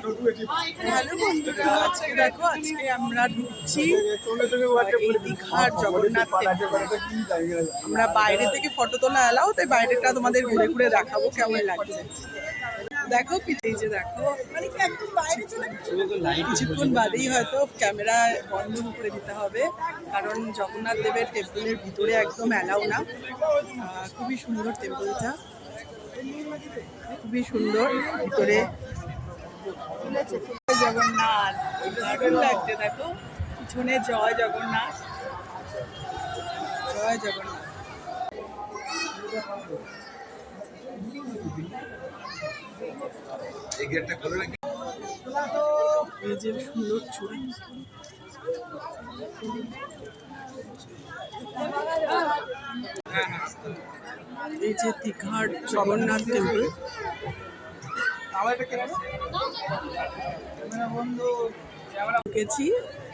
Hello বন্ধুরা, আজকে দেখো আজকে আমরা ঢুকছি এই দীঘার জগন্নাথ টেম্পল। আমরা বাইরে থেকে ফটো তোলা এলাও, তাই বাইরেটা তোমাদের ঘুরে ঘুরে দেখাবো কেমন লাগছে। দেখো এই যে দেখো কিছুক্ষণ বাদেই হয়তো ক্যামেরা বন্ধ করে দিতে হবে, কারণ জগন্নাথ দেবের টেম্পলের ভিতরে একদম অ্যালাউ না। খুবই সুন্দর টেম্পলটা, খুবই সুন্দর ভিতরে। জগন্নাথ দারুণ লাগছে, দেখো পিছনে জয় জগন্নাথ, জয় জগন্নাথ। এই যে সুন্দর ছবি, এই যে দীঘার জগন্নাথ টেম্পল। গেছি,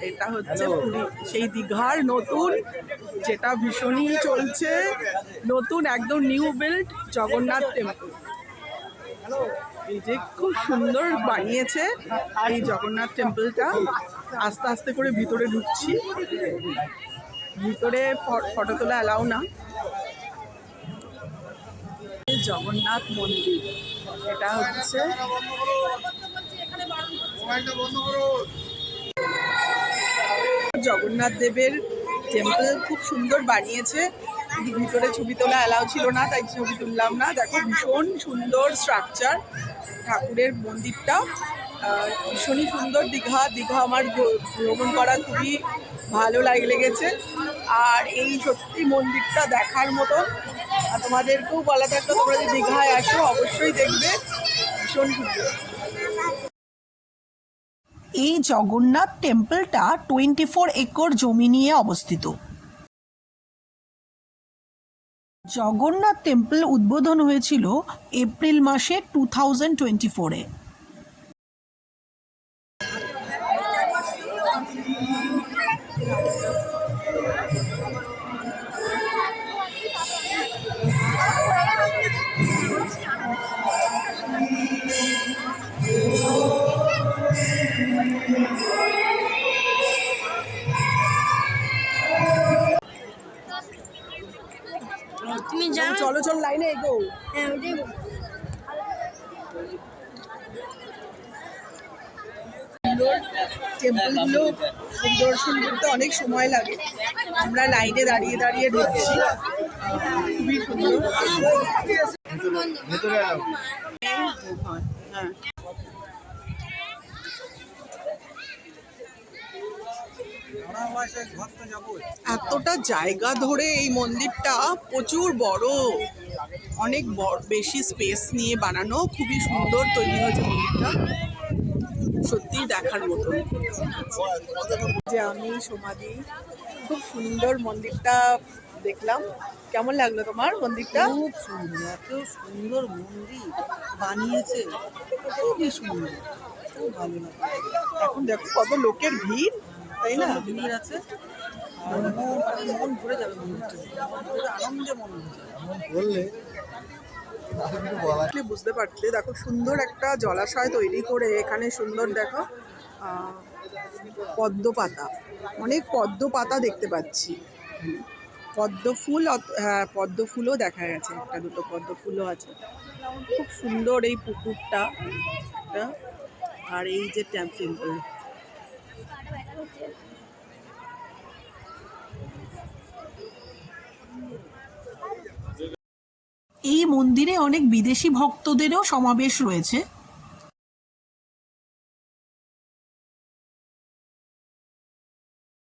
এটা হচ্ছে পুরী সেই দীঘার নতুন, যেটা ভীষণই চলছে, নতুন একদম নিউ বিল্ড জগন্নাথ টেম্পল। এই যে খুব সুন্দর বানিয়েছে এই জগন্নাথ টেম্পলটা। আস্তে আস্তে করে ভিতরে ঢুকছি, ভিতরে ফটো তোলা অ্যালাউ না। জগন্নাথ মন্দির, এটা হচ্ছে জগন্নাথ দেবের টেম্পল, খুব সুন্দর বানিয়েছে। ভিতরে ছবি তোলা অ্যালাউ ছিল না, তাই ছবি তুললাম না। দেখো ভীষণ সুন্দর স্ট্রাকচার, ঠাকুরের মন্দিরটা ভীষণই সুন্দর। দীঘা আমার ভ্রমণ করা খুবই ভালো লেগেছে। আর এই সত্যি মন্দিরটা দেখার মতো, আর তোমাদেরকেও বলা থাকতো তোমরা যদি দীঘায় আসো অবশ্যই দেখবে, ভীষণ সুন্দর। এই জগন্নাথ টেম্পলটা 24 একর জমি নিয়ে অবস্থিত। জগন্নাথ টেম্পল উদ্বোধন হয়েছিল এপ্রিল মাসে 2024-এ। চলো চলো লাইনে এগো। টেম্পলগুলো দর্শন করতে অনেক সময় লাগে, আমরা লাইনে দাঁড়িয়ে দাঁড়িয়ে ঢুকছি। খুবই সুন্দর। হ্যাঁ, এতটা জায়গা ধরে এই মন্দিরটা প্রচুর বড়, অনেক বেশি স্পেস নিয়ে বানানো, খুবই সুন্দর তৈরি হয়েছে মন্দিরটা, সত্যিই দেখার মতো। যে আমি সমাধি, খুব সুন্দর মন্দিরটা দেখলাম। কেমন লাগলো তোমার মন্দিরটা? খুব সুন্দর, এত সুন্দর মন্দির বানিয়েছে, খুবই সুন্দর, খুব ভালো লাগে। এখন দেখো কত লোকের ভিড়, তাই না? ভিড় আছে, মন ভরে যাবে মন্দিরটা, আনন্দে মন ভরে যাবে। বুঝতে পারছিলে, দেখো সুন্দর একটা জলাশয় তৈরি করে এখানে সুন্দর দেখো পদ্ম পাতা, অনেক পদ্ম পাতা দেখতে পাচ্ছি, পদ্ম ফুল। হ্যাঁ, পদ্ম ফুলও দেখা গেছে, একটা দুটো পদ্ম ফুলও আছে। খুব সুন্দর এই পুকুরটা, আর এই যে টেম্পল। এই মন্দিরে অনেক বিদেশি ভক্তদেরও সমাবেশ রয়েছে।